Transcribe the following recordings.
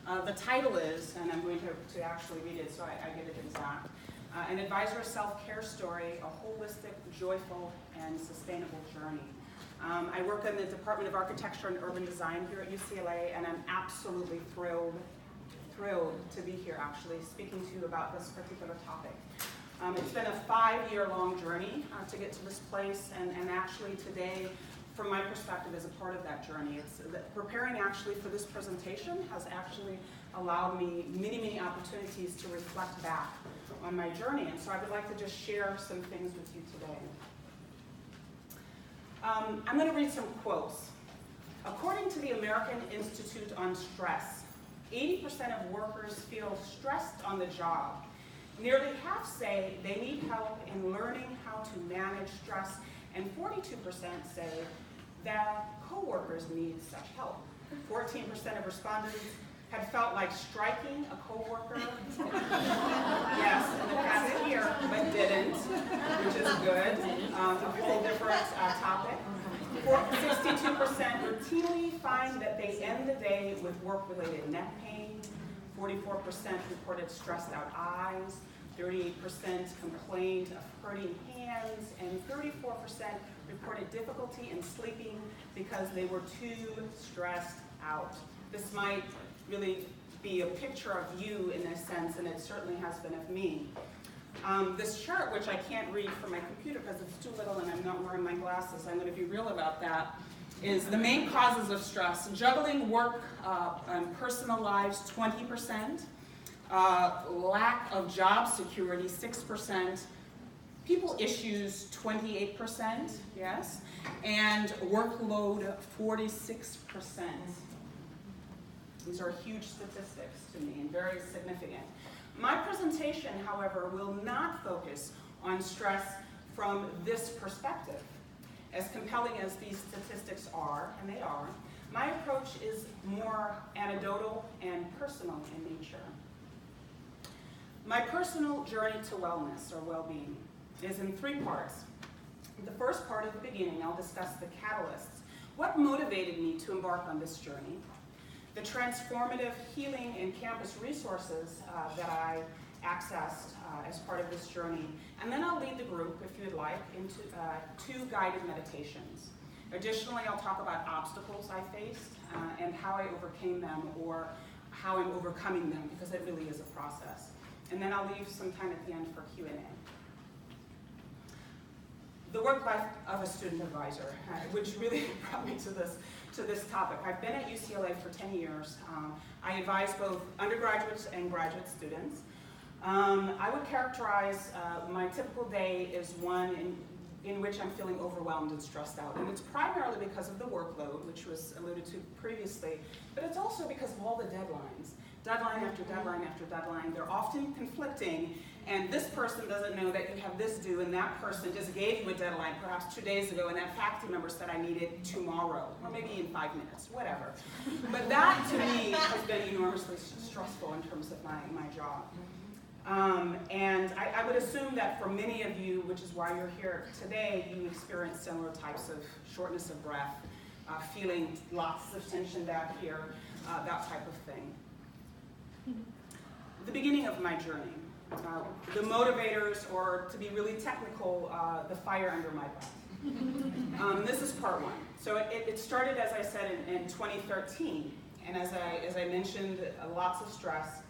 The title is, and I'm going to actually read it so I get it exact, An Advisor Self-Care Story, a Holistic, Joyful, and Sustainable Journey. I work in the Department of Architecture and Urban Design here at UCLA, and I'm absolutely thrilled to be here actually speaking to you about this particular topic. It's been a 5-year-long journey to get to this place, and actually today, from my perspective, is a part of that journey. It's preparing actually for this presentation has actually allowed me many opportunities to reflect back on my journey, and so I would like to just share some things with you today. I'm going to read some quotes. According to the American Institute on Stress, 80% of workers feel stressed on the job. Nearly half say they need help in learning how to manage stress, and 42% say that coworkers need such help. 14% of respondents had felt like striking a coworker. Yes, in the past year, but didn't, which is good. A whole different topic. 62% routinely find that they end the day with work-related neck pain. 44% reported stressed out eyes. 38% complained of hurting hands, and 34% reported difficulty in sleeping because they were too stressed out. This might really be a picture of you in this sense, and it certainly has been of me. This chart, which I can't read from my computer because it's too little and I'm not wearing my glasses, I'm going to be real about that, is the main causes of stress. Juggling work and personal lives, 20%. Lack of job security, 6%. People issues, 28%, yes. And workload, 46%. These are huge statistics to me and very significant. My presentation, however, will not focus on stress from this perspective. As compelling as these statistics are, and they are, my approach is more anecdotal and personal in nature. My personal journey to wellness or well-being is in 3 parts. The first part at the beginning, I'll discuss the catalysts. What motivated me to embark on this journey? The transformative healing and campus resources that I accessed as part of this journey. And then I'll lead the group, if you'd like, into 2 guided meditations. Additionally, I'll talk about obstacles I faced and how I overcame them, or how I'm overcoming them, because it really is a process. And then I'll leave some time at the end for Q&A. The work life of a student advisor, which really brought me to this topic. I've been at UCLA for 10 years. I advise both undergraduates and graduate students. I would characterize my typical day as one in which I'm feeling overwhelmed and stressed out. And it's primarily because of the workload, which was alluded to previously, but it's also because of all the deadlines. Deadline after deadline after deadline. They're often conflicting, and this person doesn't know that you have this due, and that person just gave you a deadline perhaps 2 days ago, and that faculty member said I need it tomorrow, or maybe in 5 minutes, whatever. But that, to me, has been enormously stressful in terms of my job. And I would assume that for many of you, which is why you're here today, you experience similar types of shortness of breath, feeling lots of tension back here, that type of thing. The beginning of my journey, the motivators, or to be really technical, the fire under my butt. This is part 1. So it started, as I said, in 2013, and as I mentioned, lots of stress.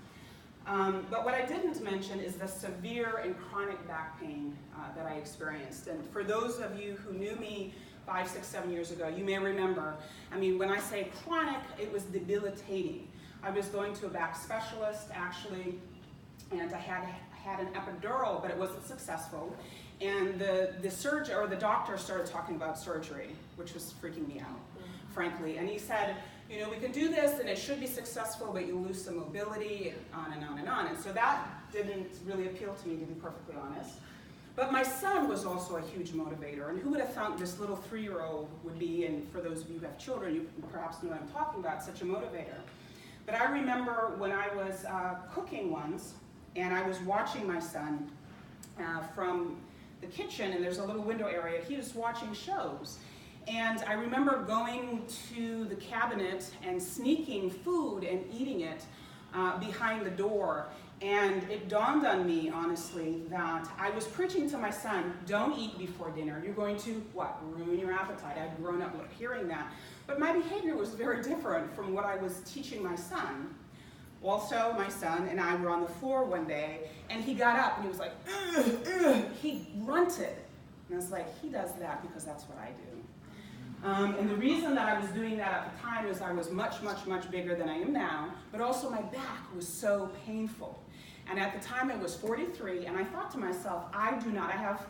But what I didn't mention is the severe and chronic back pain that I experienced. And for those of you who knew me 5, 6, 7 years ago, you may remember, I mean, when I say chronic, it was debilitating. I was going to a back specialist, actually, and I had an epidural, but it wasn't successful. And the surgeon, or the doctor, started talking about surgery, which was freaking me out, frankly. And he said, you know, we can do this, and it should be successful, but you lose some mobility, and on and on and on. And so that didn't really appeal to me, to be perfectly honest. But my son was also a huge motivator, and who would have thought this little 3-year-old would be, and for those of you who have children, you perhaps know what I'm talking about, such a motivator. But I remember when I was cooking once, and I was watching my son from the kitchen, and there's a little window area. He was watching shows. And I remember going to the cabinet and sneaking food and eating it behind the door. And it dawned on me, honestly, that I was preaching to my son, don't eat before dinner. You're going to, what, ruin your appetite. I'd grown up hearing that. But my behavior was very different from what I was teaching my son. Also, my son and I were on the floor one day, and he got up and he was like, ugh, ugh. He grunted. And I was like, he does that because that's what I do. And the reason that I was doing that at the time is I was much, much, much bigger than I am now, but also my back was so painful. And at the time I was 43, and I thought to myself, I have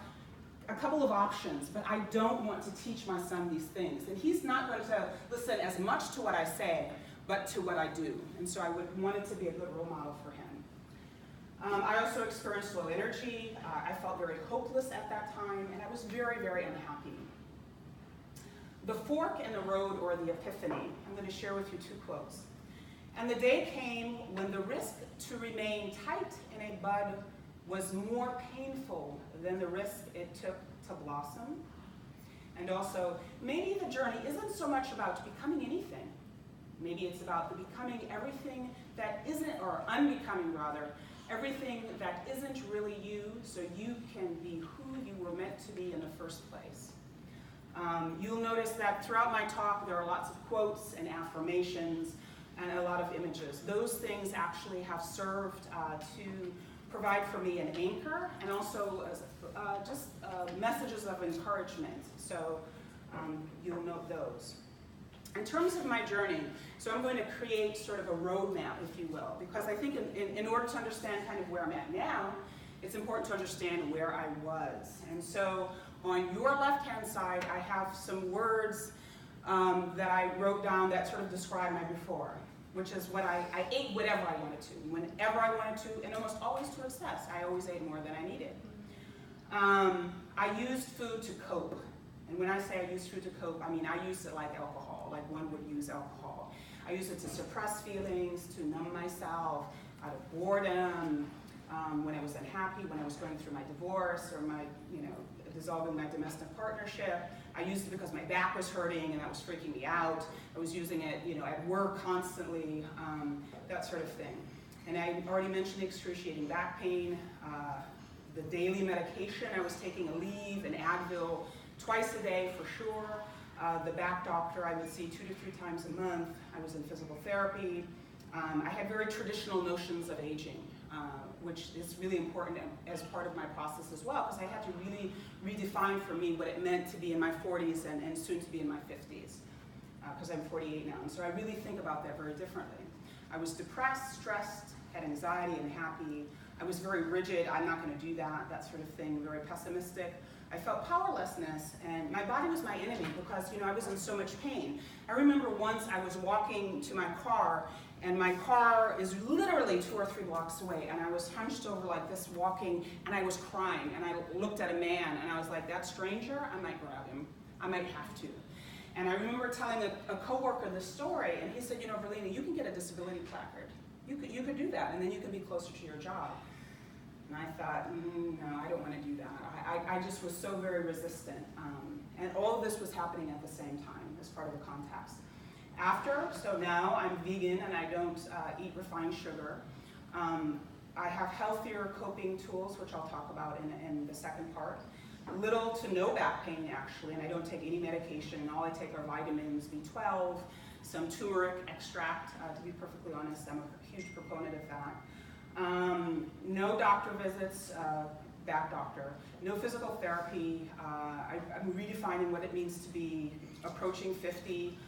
a couple of options, but I don't want to teach my son these things. And he's not going to listen as much to what I say, but to what I do. And so I wanted to be a good role model for him. I also experienced low energy. I felt very hopeless at that time, and I was very, very unhappy. The fork in the road, or the epiphany, I'm going to share with you two quotes. And the day came when the risk to remain tight in a bud was more painful than the risk it took to blossom. And also, maybe the journey isn't so much about becoming anything. Maybe it's about the becoming everything that isn't, or unbecoming rather, everything that isn't really you, so you can be who you were meant to be in the first place. You'll notice that throughout my talk there are lots of quotes and affirmations and a lot of images. Those things actually have served to provide for me an anchor, and also as, just messages of encouragement. So you'll note those. In terms of my journey, so I'm going to create sort of a roadmap, if you will, because I think in order to understand kind of where I'm at now, it's important to understand where I was. And so on your left-hand side, I have some words that I wrote down that sort of describe my before, which is what I ate whatever I wanted to, whenever I wanted to, and almost always to excess. I always ate more than I needed. I used food to cope. And when I say I used food to cope, I mean I used it like alcohol, like one would use alcohol. I used it to suppress feelings, to numb myself, out of boredom, when I was unhappy, when I was going through my divorce or my, dissolving my domestic partnership. I used it because my back was hurting and that was freaking me out. I was using it, at work constantly, that sort of thing. And I already mentioned the excruciating back pain, the daily medication. I was taking Aleve and Advil twice a day for sure. The back doctor I would see 2 to 3 times a month. I was in physical therapy. I had very traditional notions of aging, which is really important as part of my process as well, because I had to really redefine for me what it meant to be in my 40s and soon to be in my 50s, because I'm 48 now. And so I really think about that very differently. I was depressed, stressed, had anxiety, unhappy. I was very rigid, I'm not going to do that sort of thing, very pessimistic. I felt powerlessness, and my body was my enemy because, I was in so much pain. I remember once I was walking to my car, and my car is literally 2 or 3 blocks away, and I was hunched over like this walking, and I was crying, and I looked at a man, and I was like, that stranger, I might grab him. I might have to. And I remember telling a coworker this story, and he said, Verlena, you can get a disability placard. You could do that, and then you can be closer to your job. And I thought, no, I don't want to do that. I just was so very resistant. And all of this was happening at the same time as part of the context. So now I'm vegan and I don't eat refined sugar. I have healthier coping tools, which I'll talk about in the second part. Little to no back pain, actually, and I don't take any medication. All I take are vitamins, B12, some turmeric extract. To be perfectly honest, I'm a huge proponent of that. No doctor visits, back doctor. No physical therapy. I'm redefining what it means to be approaching 50.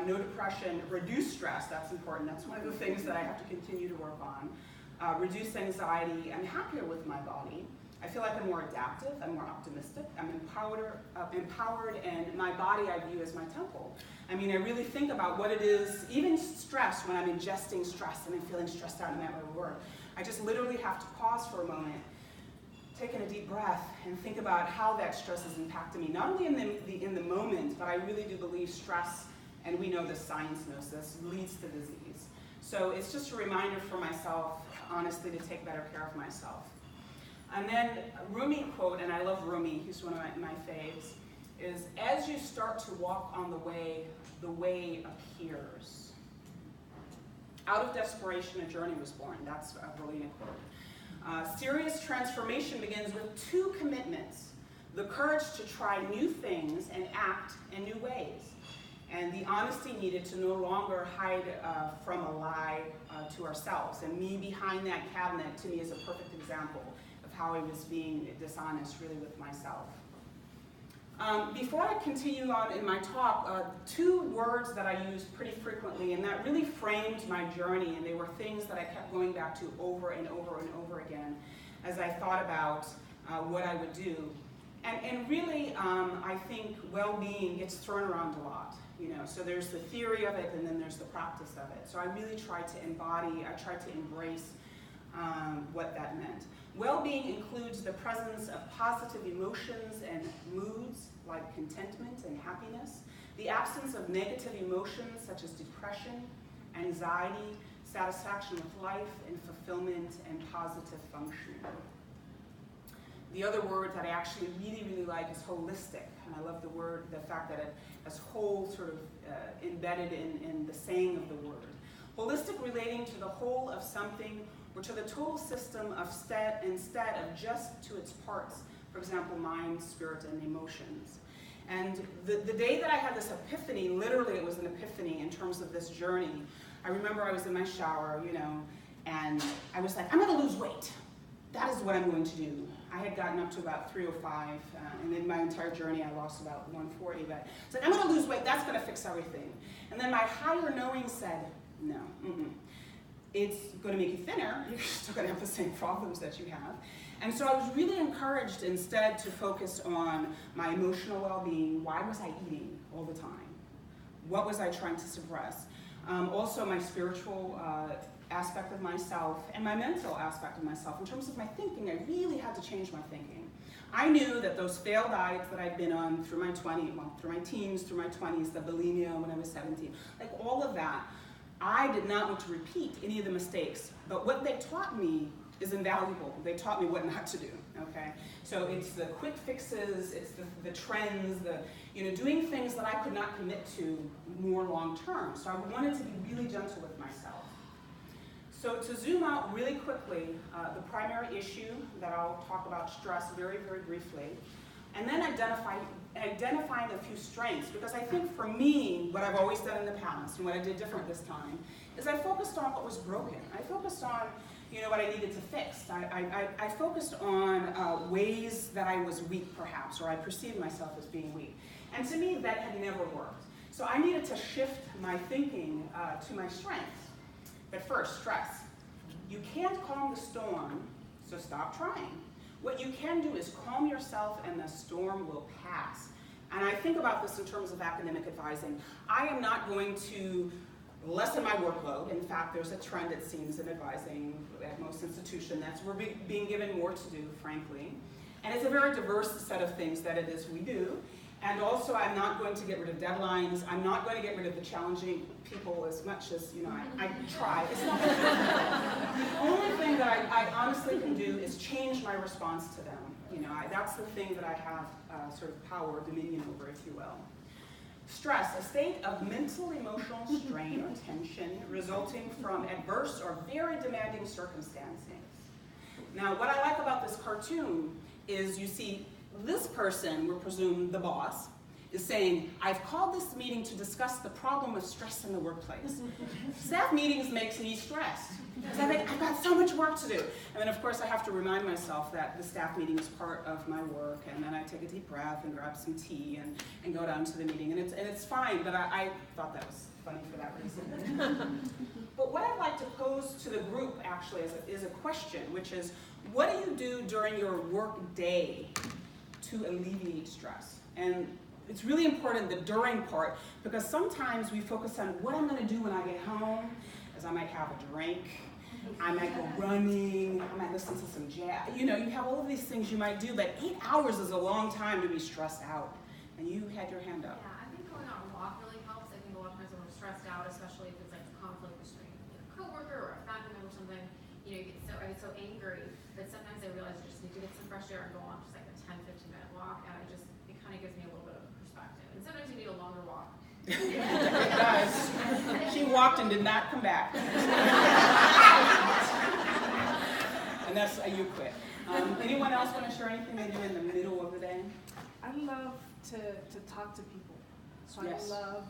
No depression. Reduce stress, that's important. That's one of the things that I have to continue to work on. Reduce anxiety. I'm happier with my body. I feel like I'm more adaptive, I'm more optimistic, I'm empowered, and my body I view as my temple. I mean, I really think about what it is, even stress, when I'm ingesting stress and I'm feeling stressed out in that work. I just literally have to pause for a moment, take in a deep breath, and think about how that stress is impacting me, not only in the moment, but I really do believe stress, and we know this, science knows this, leads to disease. So it's just a reminder for myself, honestly, to take better care of myself. And then Rumi quote, and I love Rumi, he's one of my faves, is, as you start to walk on the way appears. Out of desperation, a journey was born. That's a Verlina quote. Serious transformation begins with two commitments: the courage to try new things and act in new ways, and the honesty needed to no longer hide from a lie to ourselves. And me behind that cabinet, to me, is a perfect example of how I was being dishonest, really, with myself. Before I continue on in my talk, two words that I use pretty frequently, and that really framed my journey, and they were things that I kept going back to over and over and over again as I thought about what I would do. And really, I think well-being gets thrown around a lot. So there's the theory of it, and then there's the practice of it. So I really tried to embody, I tried to embrace what that meant. Well-being includes the presence of positive emotions and moods like contentment and happiness, the absence of negative emotions such as depression, anxiety, satisfaction with life, and fulfillment and positive functioning. The other word that I actually really like is holistic, and I love the fact that it has whole sort of embedded in the saying of the word. Holistic, relating to the whole of something or to the total system instead of just to its parts, for example, mind, spirit, and emotions. And the day that I had this epiphany, literally it was an epiphany in terms of this journey, I remember I was in my shower, and I was like, I'm gonna lose weight. That is what I'm going to do. I had gotten up to about 305, and in my entire journey I lost about 140, but it's like, I'm gonna lose weight, that's gonna fix everything. And then my higher knowing said, no, it's gonna make you thinner, you're still gonna have the same problems that you have. And so I was really encouraged instead to focus on my emotional well-being. Why was I eating all the time? What was I trying to suppress? Also my spiritual aspect of myself and my mental aspect of myself. In terms of my thinking, I really had to change my thinking. I knew that those failed diets that I'd been on through my teens, through my 20s, the bulimia when I was 17, like all of that, I did not want to repeat any of the mistakes. But what they taught me is invaluable. They taught me what not to do, okay? So it's the quick fixes, it's the trends, doing things that I could not commit to more long term. So I wanted to be really gentle with myself. So to zoom out really quickly, the primary issue that I'll talk about, stress, very briefly, and then identifying a few strengths, because I think for me, what I've always done in the past and what I did different this time, is I focused on what was broken. I focused on what I needed to fix. I focused on ways that I was weak, perhaps, or I perceived myself as being weak. And to me, that had never worked. So I needed to shift my thinking to my strengths. But first, stress. You can't calm the storm, so stop trying. What you can do is calm yourself and the storm will pass. And I think about this in terms of academic advising. I am not going to lessen my workload. In fact, there's a trend, it seems, in advising at most institutions that's we're being given more to do, frankly. And it's a very diverse set of things that it is we do. And also, I'm not going to get rid of deadlines. I'm not going to get rid of the challenging people as much as, I try. It's not the only thing that I honestly can do is change my response to them. That's the thing that I have sort of power, dominion over, if you will. Stress, a state of mental, emotional strain or tension resulting from adverse or very demanding circumstances. Now, what I like about this cartoon is you see this person, we're presumed the boss, is saying, I've called this meeting to discuss the problem of stress in the workplace. Staff meetings makes me stressed. Because I think, I've got so much work to do. And then of course I have to remind myself that the staff meeting is part of my work, and then I take a deep breath and grab some tea and go down to the meeting. And it's fine, but I thought that was funny for that reason. But what I'd like to pose to the group actually is a question, which is, what do you do during your work day to alleviate stress? And it's really important, the during part, because sometimes we focus on what I'm going to do when I get home, as I might have a drink, I might go running, I might listen to some jazz. You have all of these things you might do, but 8 hours is a long time to be stressed out. And you had your hand up. Yeah, I think going on a walk really helps. I think a lot of times when we're stressed out, especially if it's like a conflict between a coworker or a family member or something, I get so angry that sometimes I realize I just need to get some fresh air and go on just like a 10-15 minute walk, and it kind of gives me a little bit of perspective. And sometimes you need a longer walk. It does. She walked and did not come back. And that's you quit. Anyone else want to share anything they do in the middle of the day? I love to talk to people. So Yes. I love,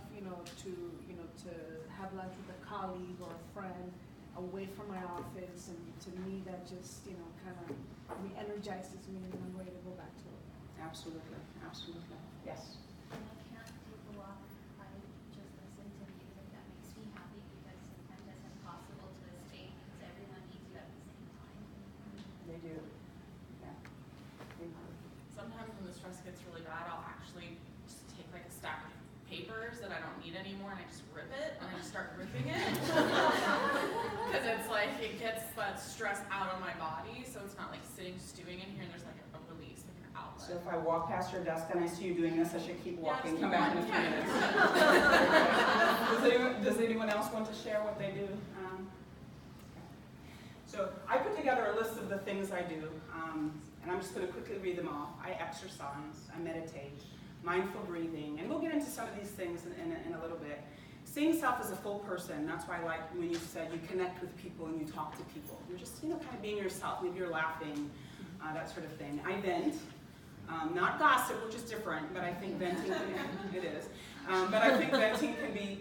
to have lunch with a colleague or a friend away from my office, and to me that just, kind of re-energizes me, and I'm ready to go back to it. Absolutely, absolutely. Yes. When I can't take a walk, I just listen to music that makes me happy, because sometimes it's impossible to escape because everyone needs you at the same time. They do. Yeah. They do. Sometimes when the stress gets really bad, I'll actually just take like a stack of papers that I don't need anymore, and I just rip it, and I just start ripping it. Because it's like, it gets that stress out of my body, so it's not like sitting stewing in here, and there's like a release, like an outlet. So if I walk past your desk and I see you doing this, I should keep walking, just come keep back in a going. few minutes. Does anyone else want to share what they do? So I put together a list of the things I do, and I'm just going to quickly read them off. I exercise, I meditate, mindful breathing, and we'll get into some of these things in a little bit. Seeing self as a full person, that's why I like when you said you connect with people and you talk to people. You're just, kind of being yourself. Maybe you're laughing, that sort of thing. I vent, not gossip, which is different, but I think venting, it is. But I think venting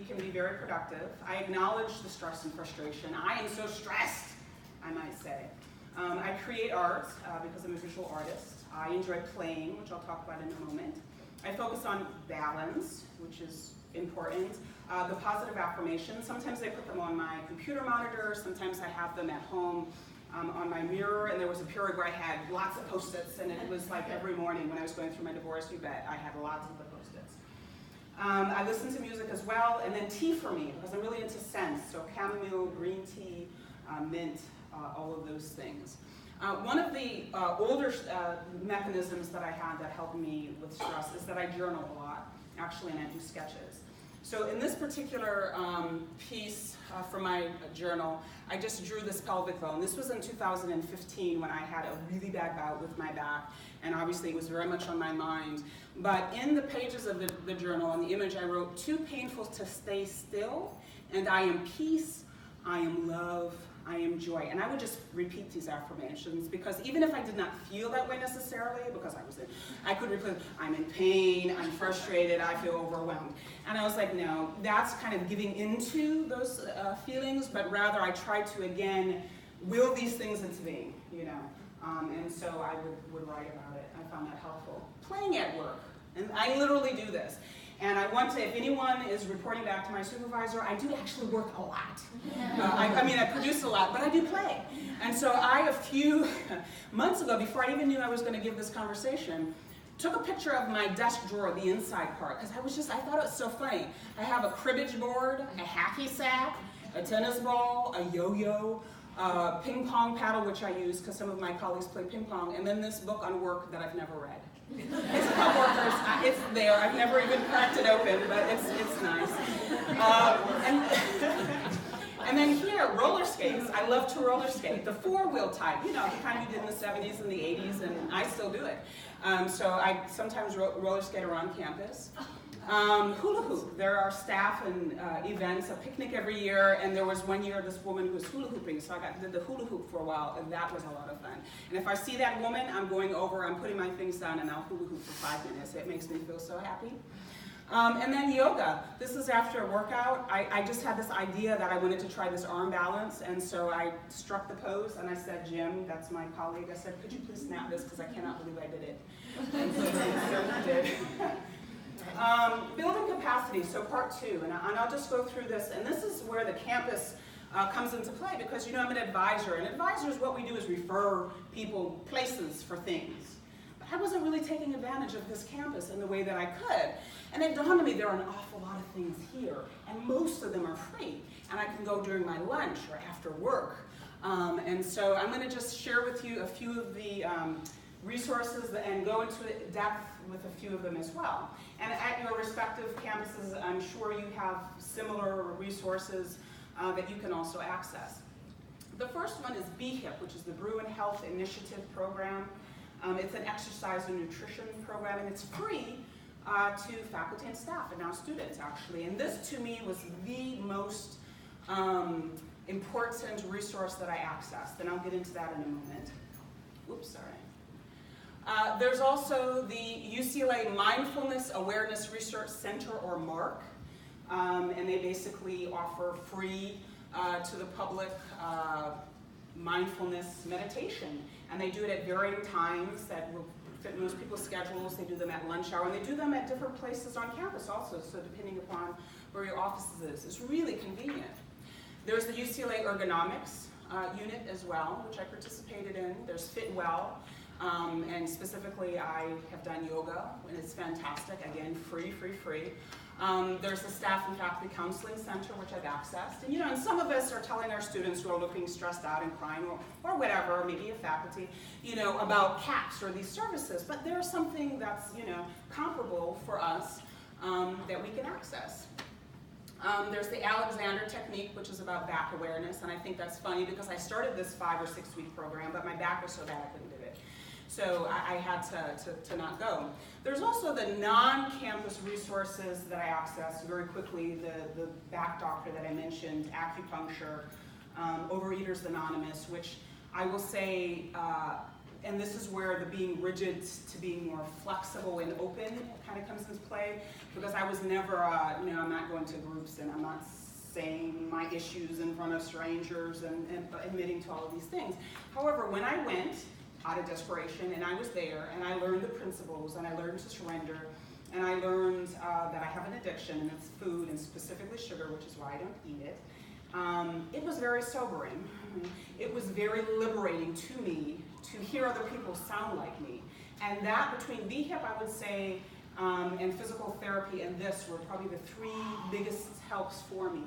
can be very productive. I acknowledge the stress and frustration. I am so stressed, I might say. I create art because I'm a visual artist. I enjoy playing, which I'll talk about in a moment. I focus on balance, which is important. The positive affirmations, sometimes I put them on my computer monitor, sometimes I have them at home on my mirror, and there was a period where I had lots of Post-its, and it was like every morning when I was going through my divorce, you bet, I had lots of the Post-its. I listen to music as well, and then tea for me, because I'm really into scents, so chamomile, green tea, mint, all of those things. One of the older mechanisms that I had that helped me with stress is that I journal a lot, actually, and I do sketches. So in this particular piece for my journal, I just drew this pelvic bone. This was in 2015 when I had a really bad bout with my back, and obviously it was very much on my mind. But in the pages of the journal, on the image I wrote, too painful to stay still, and I am peace, I am love, I am joy. And I would just repeat these affirmations, because even if I did not feel that way necessarily, because I could repeat, I'm in pain, I'm frustrated, I feel overwhelmed. And I was like, no, that's kind of giving into those feelings, but rather I tried to, again, will these things into being, and so I would write about it. I found that helpful. Playing at work, and I literally do this. And I want to, if anyone is reporting back to my supervisor, I do actually work a lot. I produce a lot, but I do play. And so a few months ago, before I even knew I was going to give this conversation, took a picture of my desk drawer, the inside part, because I thought it was so funny. I have a cribbage board, a hacky sack, a tennis ball, a yo-yo, ping pong paddle, which I use because some of my colleagues play ping pong, and then this book on work that I've never read. It's about workers. It's there. I've never even cracked it open, but it's nice. And then here, roller skates. I love to roller skate. The four-wheel type, the kind you did in the 70s and the 80s, and I still do it. So I sometimes roller skate around campus. Hula hoop. There are staff and events, a picnic every year, and there was one year this woman who was hula hooping, so I did the hula hoop for a while, and that was a lot of fun. And if I see that woman, I'm going over, I'm putting my things down, and I'll hula hoop for 5 minutes. It makes me feel so happy. And then yoga. This is after a workout. I just had this idea that I wanted to try this arm balance, and so I struck the pose, and I said, Jim, that's my colleague, I said, could you please snap this, because I cannot believe I did it. And so he did. Building capacity, so part 2, and I'll just go through this, and this is where the campus comes into play, because I'm an advisor, and advisors, what we do is refer people places for things. But I wasn't really taking advantage of this campus in the way that I could, and it dawned on me there are an awful lot of things here, and most of them are free, and I can go during my lunch or after work. And so I'm going to just share with you a few of the resources and go into depth with a few of them as well. And at your respective campuses, I'm sure you have similar resources that you can also access. The first one is BHIP, which is the Bruin Health Initiative Program. It's an exercise and nutrition program, and it's free to faculty and staff, and now students, actually. And this, to me, was the most important resource that I accessed, and I'll get into that in a moment. Oops, sorry. There's also the UCLA Mindfulness Awareness Research Center, or MARC, and they basically offer free to the public mindfulness meditation, and they do it at varying times that will fit most people's schedules. They do them at lunch hour, and they do them at different places on campus also, so depending upon where your office is. It's really convenient. There's the UCLA Ergonomics unit as well, which I participated in. There's FitWell, and specifically I have done yoga, and it's fantastic. Again, free. There's the Staff and Faculty Counseling Center, which I've accessed. And and some of us are telling our students who are looking stressed out and crying, or whatever, maybe a faculty, about CAPS or these services. But there's something that's, comparable for us that we can access. There's the Alexander Technique, which is about back awareness, and I think that's funny because I started this 5 or 6 week program, but my back was so bad I couldn't do it. So I had to not go. There's also the non-campus resources that I accessed very quickly, the back doctor that I mentioned, acupuncture, Overeaters Anonymous, which I will say, and this is where the being rigid to being more flexible and open kind of comes into play, because I was never, I'm not going to groups and I'm not saying my issues in front of strangers and admitting to all of these things. However, when I went out of desperation and I was there and I learned the principles and I learned to surrender and I learned that I have an addiction, and it's food and specifically sugar, which is why I don't eat it. It was very sobering. It was very liberating to me to hear other people sound like me. And that between VHIP, I would say, and physical therapy and this were probably the 3 biggest helps for me.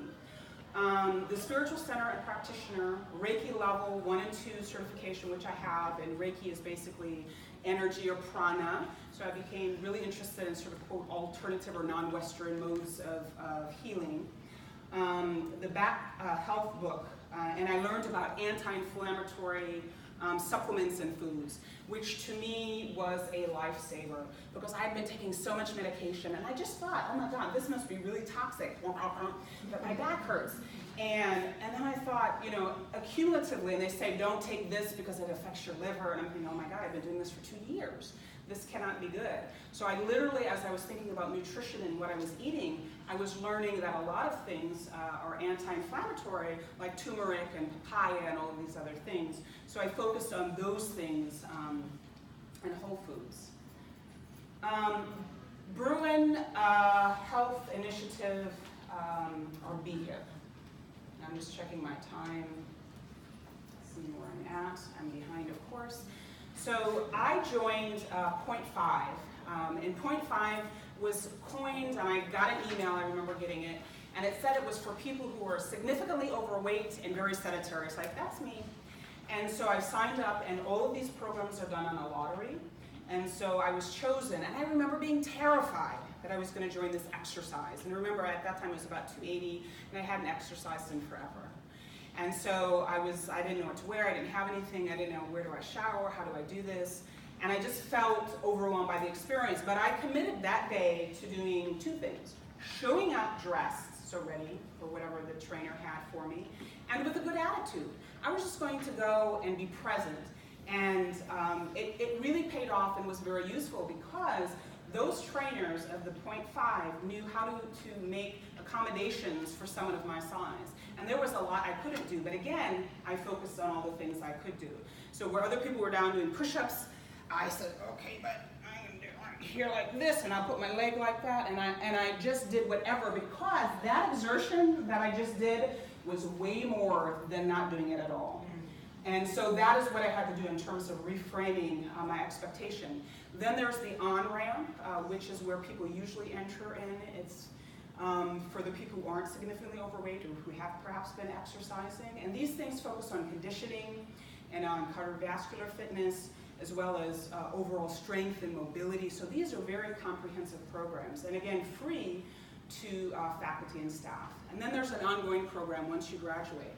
The Spiritual Center and Practitioner, Reiki level 1 and 2 certification, which I have, and Reiki is basically energy or prana. So I became really interested in sort of quote alternative or non-Western modes of healing. The back health book, and I learned about anti-inflammatory supplements and foods, which to me was a lifesaver because I had been taking so much medication and I just thought, oh my God, this must be really toxic, but my back hurts. And then I thought, accumulatively, and they say don't take this because it affects your liver, and I'm thinking, oh my God, I've been doing this for 2 years. This cannot be good. So I literally, as I was thinking about nutrition and what I was eating, I was learning that a lot of things are anti-inflammatory, like turmeric and papaya and all of these other things. So I focused on those things and whole foods. Bruin Health Initiative, or BHIP. I'm just checking my time, seeing where I'm at. I'm behind, of course. So I joined Point 5, and Point 5 was coined, and I got an email, I remember getting it, and it said it was for people who were significantly overweight and very sedentary. It's like, that's me. And so I signed up, and all of these programs are done on a lottery, and so I was chosen, and I remember being terrified that I was going to join this exercise. And remember, at that time it was about 280, and I hadn't exercised in forever. And so I didn't know what to wear, I didn't have anything, I didn't know where do I shower, how do I do this, and I just felt overwhelmed by the experience. But I committed that day to doing 2 things: showing up dressed, so ready for whatever the trainer had for me, and with a good attitude. I was just going to go and be present, and it really paid off and was very useful because those trainers of the Point 5 knew how to make accommodations for someone of my size. And there was a lot I couldn't do, but again, I focused on all the things I could do. So where other people were down doing push-ups, I said, okay, but I can do it here like this, and I'll put my leg like that, and I just did whatever, because that exertion that I just did was way more than not doing it at all. And so that is what I had to do in terms of reframing my expectation. Then there's the on-ramp, which is where people usually enter in. It's for the people who aren't significantly overweight or who have perhaps been exercising. And these things focus on conditioning and on cardiovascular fitness, as well as overall strength and mobility. So these are very comprehensive programs, and again, free to faculty and staff. And then there's an ongoing program once you graduate.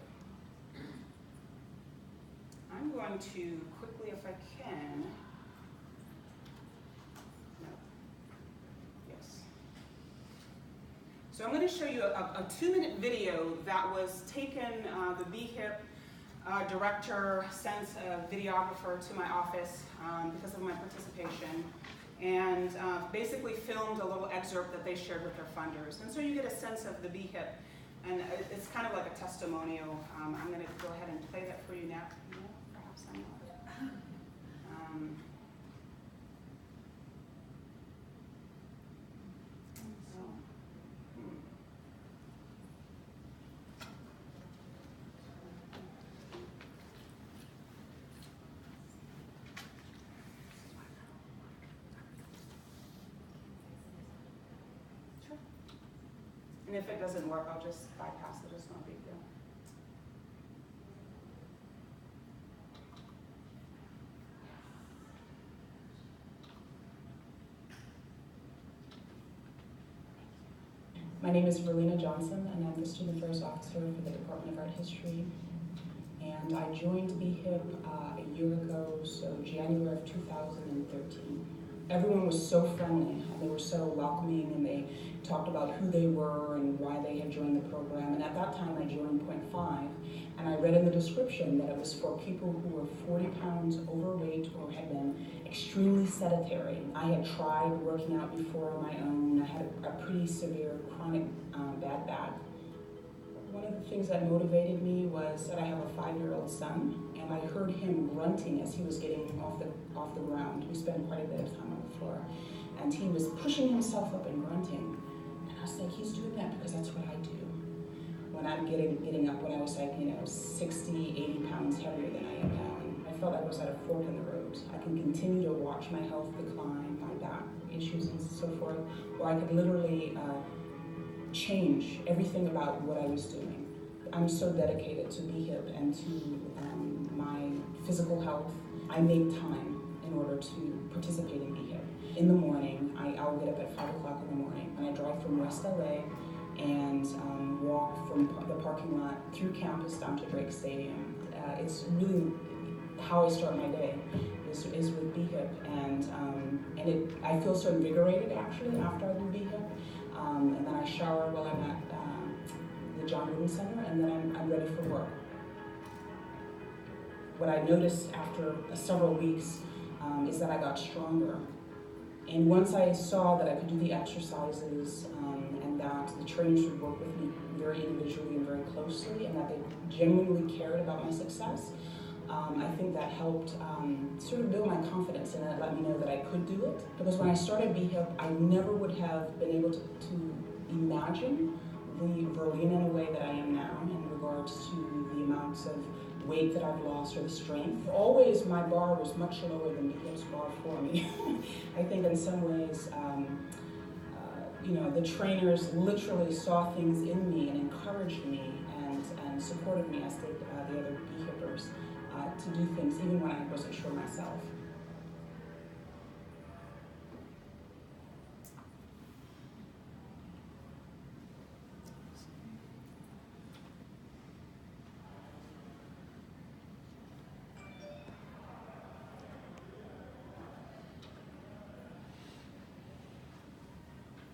I'm going to quickly, if I can, So I'm going to show you a 2-minute video that was taken, the BHIP director sent a videographer to my office because of my participation, and basically filmed a little excerpt that they shared with their funders. And so you get a sense of the BHIP, and it's kind of like a testimonial. I'm going to go ahead and play that for you now. Perhaps I'm not. Sure. And if it doesn't work, I'll just bypass it. It's no big deal. My name is Verlena Johnson, and I'm the Student Affairs Officer for the Department of Art History. And I joined BHIP a year ago, so January of 2013. Everyone was so friendly, and they were so welcoming, and they talked about who they were and why they had joined the program. And at that time, I joined Point 5, and I read in the description that it was for people who were 40 pounds overweight or had been extremely sedentary. I had tried working out before on my own. I had a pretty severe chronic bad back. One of the things that motivated me was that I have a 5-year-old son, and I heard him grunting as he was getting off the ground. We spent quite a bit of time on the floor, and he was pushing himself up and grunting. And I was like, he's doing that because that's what I do. When I'm getting up, when I was like, 60, 80 pounds heavier than I am now, and I felt like I was at a fork in the road. I can continue to watch my health decline, my back issues and so forth, or I could literally change everything about what I was doing. I'm so dedicated to BHIP and to my physical health. I make time in order to participate in BHIP. In the morning, I'll get up at 5 o'clock in the morning, and I drive from West LA and walk from the parking lot through campus down to Drake Stadium. It's really how I start my day is with BHIP, and I feel so invigorated actually after I do BHIP. And then I shower while I'm at the John Wooden Center, and then I'm ready for work. What I noticed after several weeks is that I got stronger. And once I saw that I could do the exercises and that the trainers would work with me very individually and very closely, and that they genuinely cared about my success, I think that helped sort of build my confidence, and it let me know that I could do it. Because when I started BHIP, I never would have been able to imagine the Verlena in a way that I am now in regards to the amounts of weight that I've lost or the strength. Always my bar was much lower than BHIP's bar for me. I think in some ways, the trainers literally saw things in me and encouraged me and supported me, as did the other BHIPers. To do things even when I wasn't sure myself.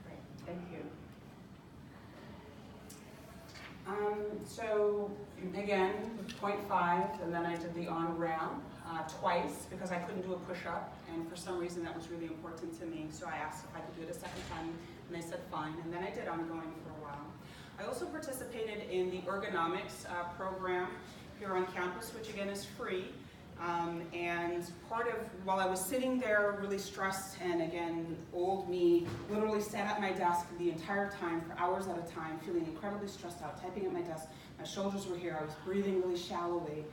Great, thank you. So again, 0.5, and then I did the on-ramp twice because I couldn't do a push-up, and for some reason that was really important to me, so I asked if I could do it a second time, and they said fine, and then I did ongoing for a while. I also participated in the ergonomics program here on campus, which again is free, and while I was sitting there really stressed, and again, old me, literally sat at my desk the entire time for hours at a time, feeling incredibly stressed out, typing at my desk. My shoulders were here, I was breathing really shallowly,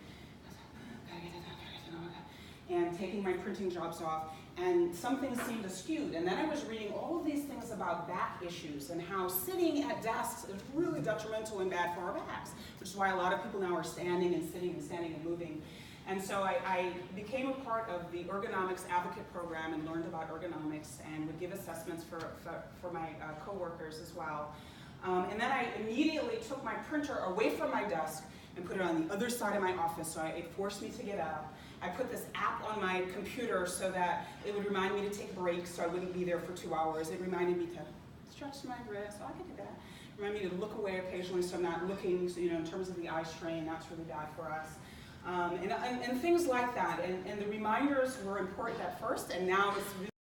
and taking my printing jobs off, and something seemed askewed. And then I was reading all of these things about back issues and how sitting at desks is really detrimental and bad for our backs, which is why a lot of people now are standing and sitting and standing and moving. And so I became a part of the Ergonomics Advocate Program and learned about ergonomics and would give assessments for my coworkers as well. And then I immediately took my printer away from my desk and put it on the other side of my office, so it forced me to get up. I put this app on my computer so that it would remind me to take breaks so I wouldn't be there for 2 hours. It reminded me to stretch my wrist, so I could do that. Remind me to look away occasionally so I'm not looking, so, in terms of the eye strain, that's really bad for us. And things like that. And the reminders were important at first, and now it's really